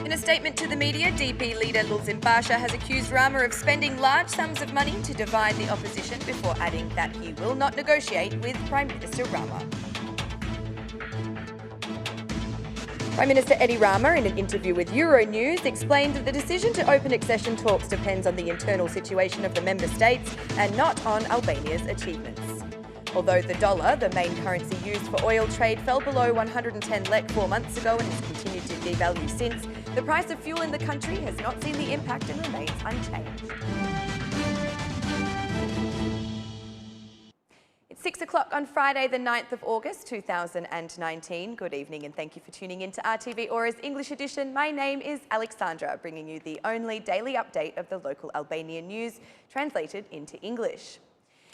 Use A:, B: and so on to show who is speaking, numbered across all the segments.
A: In a statement to the media, DP leader Lulzim Basha has accused Rama of spending large sums of money to divide the opposition before adding that he will not negotiate with Prime Minister Rama. Prime Minister Edi Rama, in an interview with Euronews, explained that the decision to open accession talks depends on the internal situation of the member states and not on Albania's achievements. Although the dollar, the main currency used for oil trade, fell below 110 lek 4 months ago and has continued to devalue since, the price of fuel in the country has not seen the impact and remains unchanged. It's 6 o'clock on Friday, the 9th of August 2019. Good evening and thank you for tuning in to rtvора's English edition. My name is Alexandra, bringing you the only daily update of the local Albanian news translated into English.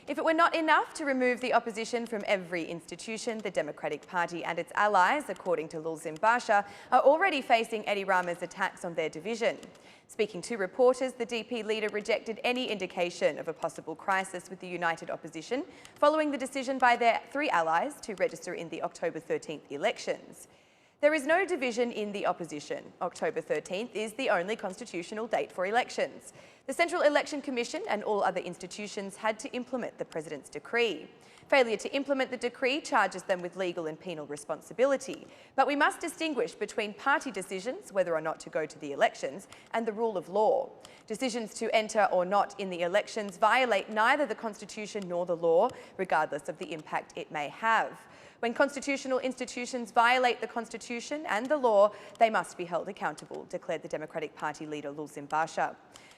A: If it were not enough to remove the opposition from every institution, the Democratic Party and its allies, according to Lulzim Basha, are already facing Edi Rama's attacks on their division. Speaking to reporters, the DP leader rejected any indication of a possible crisis with the united opposition following the decision by their three allies to register in the October 13th elections. There is no division in the opposition. October 13th is the only constitutional date for elections. The Central Election Commission and all other institutions had to implement the President's decree. Failure to implement the decree charges them with legal and penal responsibility. But we must distinguish between party decisions, whether or not to go to the elections, and the rule of law. Decisions to enter or not in the elections violate neither the Constitution nor the law, regardless of the impact it may have. When constitutional institutions violate the Constitution and the law, they must be held accountable, declared the Democratic Party leader Lulzim Basha.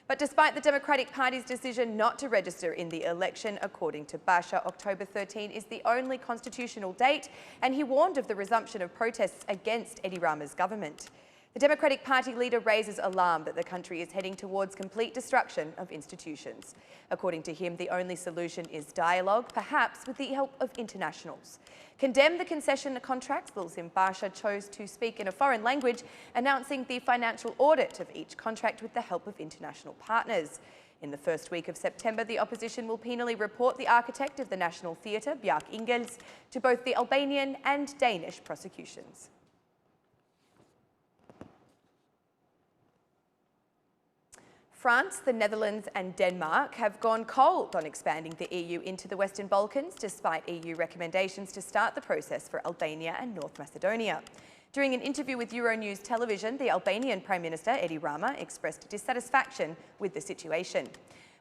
A: But despite the Democratic Party's decision not to register in the election, according to Basha, October 13 is the only constitutional date, and he warned of the resumption of protests against Edi Rama's government. The Democratic Party leader raises alarm that the country is heading towards complete destruction of institutions. According to him, the only solution is dialogue, perhaps with the help of internationals. Condemned the concession contracts, Lulzim Basha chose to speak in a foreign language, announcing the financial audit of each contract with the help of international partners. In the first week of September, the opposition will penally report the architect of the National Theatre, Bjarke Ingels, to both the Albanian and Danish prosecutions. France, the Netherlands and Denmark have gone cold on expanding the EU into the Western Balkans, despite EU recommendations to start the process for Albania and North Macedonia. During an interview with Euronews television, the Albanian Prime Minister, Edi Rama, expressed dissatisfaction with the situation.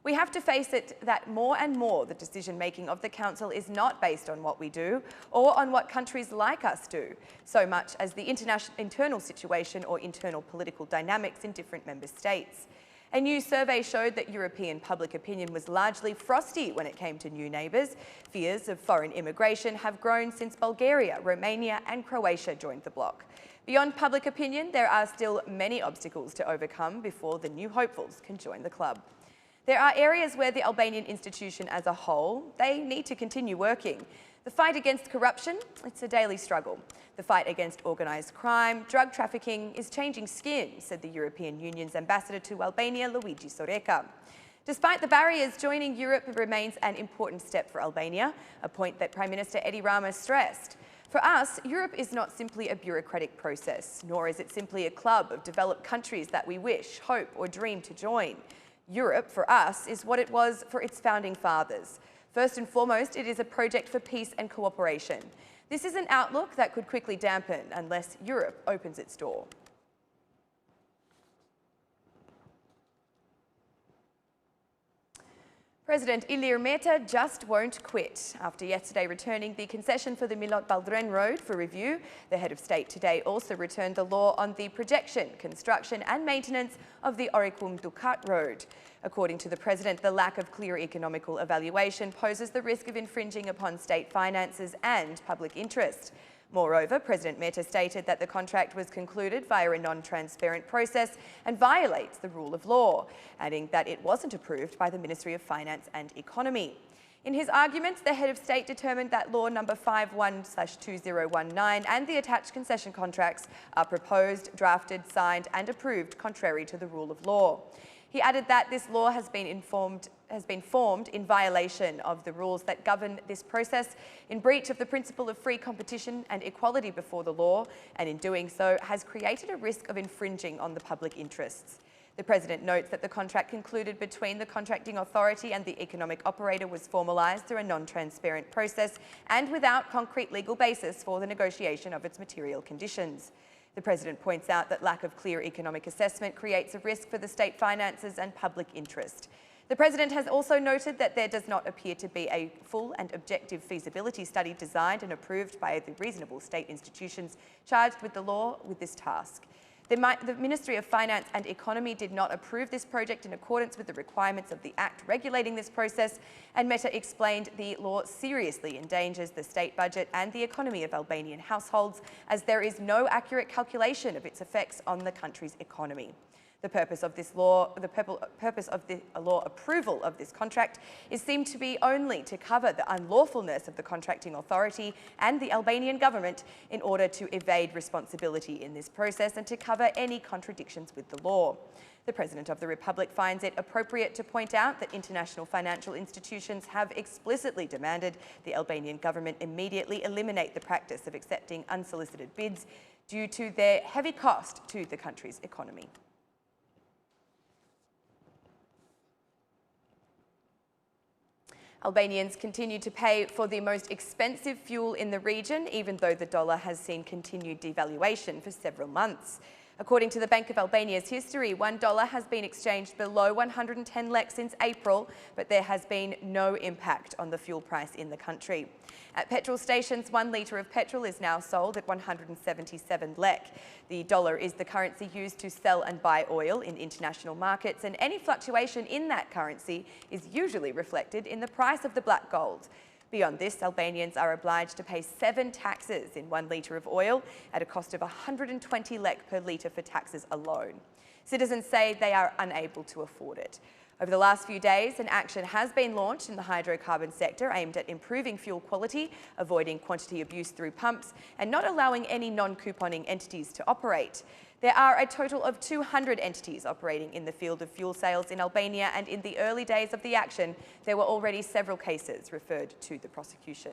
A: We have to face it that more and more the decision-making of the Council is not based on what we do or on what countries like us do, so much as the internal situation or internal political dynamics in different member states. A new survey showed that European public opinion was largely frosty when it came to new neighbours. Fears of foreign immigration have grown since Bulgaria, Romania and Croatia joined the bloc. Beyond public opinion, there are still many obstacles to overcome before the new hopefuls can join the club. There are areas where the Albanian institution as a whole, they need to continue working. The fight against corruption, it's a daily struggle. The fight against organised crime, drug trafficking is changing skin, said the European Union's ambassador to Albania, Luigi Soreca. Despite the barriers, joining Europe remains an important step for Albania, a point that Prime Minister Edi Rama stressed. For us, Europe is not simply a bureaucratic process, nor is it simply a club of developed countries that we wish, hope or dream to join. Europe, for us, is what it was for its founding fathers. First and foremost, it is a project for peace and cooperation. This is an outlook that could quickly dampen unless Europe opens its door. President Ilir Meta just won't quit. After yesterday returning the concession for the Milot Baldren Road for review, the head of state today also returned the law on the projection, construction and maintenance of the Oricum Ducat Road. According to the president, the lack of clear economical evaluation poses the risk of infringing upon state finances and public interest. Moreover, President Meta stated that the contract was concluded via a non-transparent process and violates the rule of law, adding that it wasn't approved by the Ministry of Finance and Economy. In his arguments, the head of state determined that Law No. 51/2019 and the attached concession contracts are proposed, drafted, signed and approved contrary to the rule of law. He added that this law has been has been formed in violation of the rules that govern this process, in breach of the principle of free competition and equality before the law, and in doing so has created a risk of infringing on the public interests. The President notes that the contract concluded between the contracting authority and the economic operator was formalised through a non-transparent process and without concrete legal basis for the negotiation of its material conditions. The President points out that lack of clear economic assessment creates a risk for the state finances and public interest. The President has also noted that there does not appear to be a full and objective feasibility study designed and approved by the reasonable state institutions charged with the law with this task. The Ministry of Finance and Economy did not approve this project in accordance with the requirements of the Act regulating this process, and Meta explained the law seriously endangers the state budget and the economy of Albanian households, as there is no accurate calculation of its effects on the country's economy. The purpose of this law, the purpose of the law approval of this contract is seen to be only to cover the unlawfulness of the contracting authority and the Albanian government in order to evade responsibility in this process and to cover any contradictions with the law. The President of the Republic finds it appropriate to point out that international financial institutions have explicitly demanded the Albanian government immediately eliminate the practice of accepting unsolicited bids due to their heavy cost to the country's economy. Albanians continue to pay for the most expensive fuel in the region, even though the dollar has seen continued devaluation for several months. According to the Bank of Albania's history, $1 has been exchanged below 110 lek since April, but there has been no impact on the fuel price in the country. At petrol stations, 1 litre of petrol is now sold at 177 lek. The dollar is the currency used to sell and buy oil in international markets, and any fluctuation in that currency is usually reflected in the price of the black gold. Beyond this, Albanians are obliged to pay 7 taxes in 1 litre of oil at a cost of 120 lek per litre for taxes alone. Citizens say they are unable to afford it. Over the last few days, an action has been launched in the hydrocarbon sector aimed at improving fuel quality, avoiding quantity abuse through pumps, and not allowing any non-couponing entities to operate. There are a total of 200 entities operating in the field of fuel sales in Albania, and in the early days of the action, there were already several cases referred to the prosecution.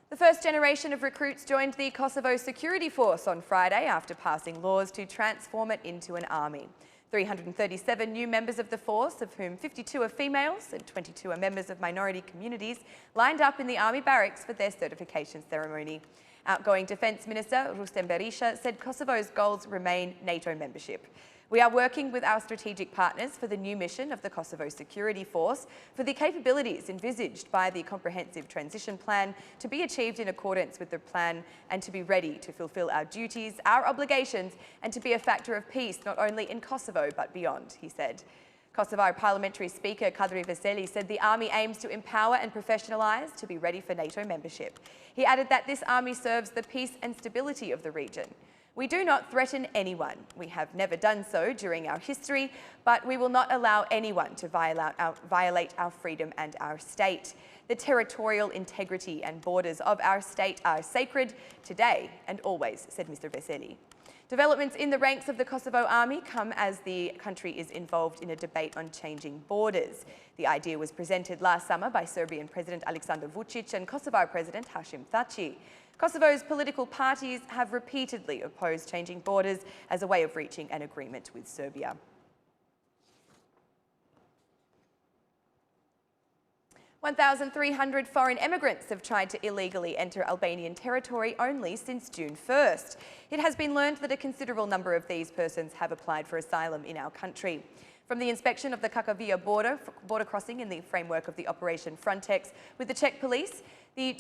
A: The first generation of recruits joined the Kosovo security force on Friday after passing laws to transform it into an army. 337 new members of the force, of whom 52 are females and 22 are members of minority communities, lined up in the army barracks for their certification ceremony. Outgoing Defence Minister Rustem Berisha said Kosovo's goals remain NATO membership. We are working with our strategic partners for the new mission of the Kosovo Security Force for the capabilities envisaged by the Comprehensive Transition Plan to be achieved in accordance with the plan and to be ready to fulfil our duties, our obligations, and to be a factor of peace not only in Kosovo but beyond, he said. Kosovo Parliamentary Speaker Kadri Veseli said the army aims to empower and professionalise to be ready for NATO membership. He added that this army serves the peace and stability of the region. We do not threaten anyone. We have never done so during our history, but we will not allow anyone to violate our freedom and our state. The territorial integrity and borders of our state are sacred today and always, said Mr. Veseli. Developments in the ranks of the Kosovo army come as the country is involved in a debate on changing borders. The idea was presented last summer by Serbian President Aleksandar Vučić and Kosovo President Hashim Thaçi. Kosovo's political parties have repeatedly opposed changing borders as a way of reaching an agreement with Serbia. "1,300 foreign emigrants have tried to illegally enter Albanian territory only since June 1st. It has been learned that a considerable number of these persons have applied for asylum in our country. From the inspection of the Kakavia border crossing in the framework of the Operation Frontex with the Czech police, the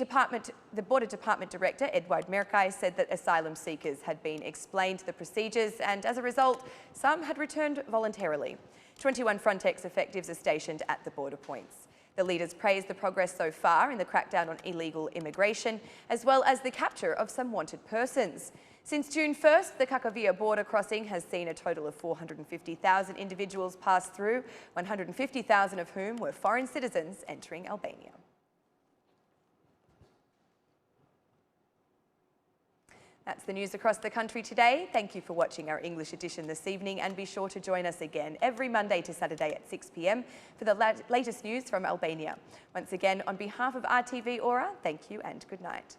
A: Border Department Director, Edward Merkai, said that asylum seekers had been explained the procedures and, as a result, some had returned voluntarily. 21 Frontex effectives are stationed at the border points. The leaders praised the progress so far in the crackdown on illegal immigration, as well as the capture of some wanted persons. Since June 1st, the Kakavia border crossing has seen a total of 450,000 individuals pass through, 150,000 of whom were foreign citizens entering Albania. That's the news across the country today. Thank you for watching our English edition this evening, and be sure to join us again every Monday to Saturday at 6 p.m. for the latest news from Albania. Once again, on behalf of RTV Aura, thank you and good night.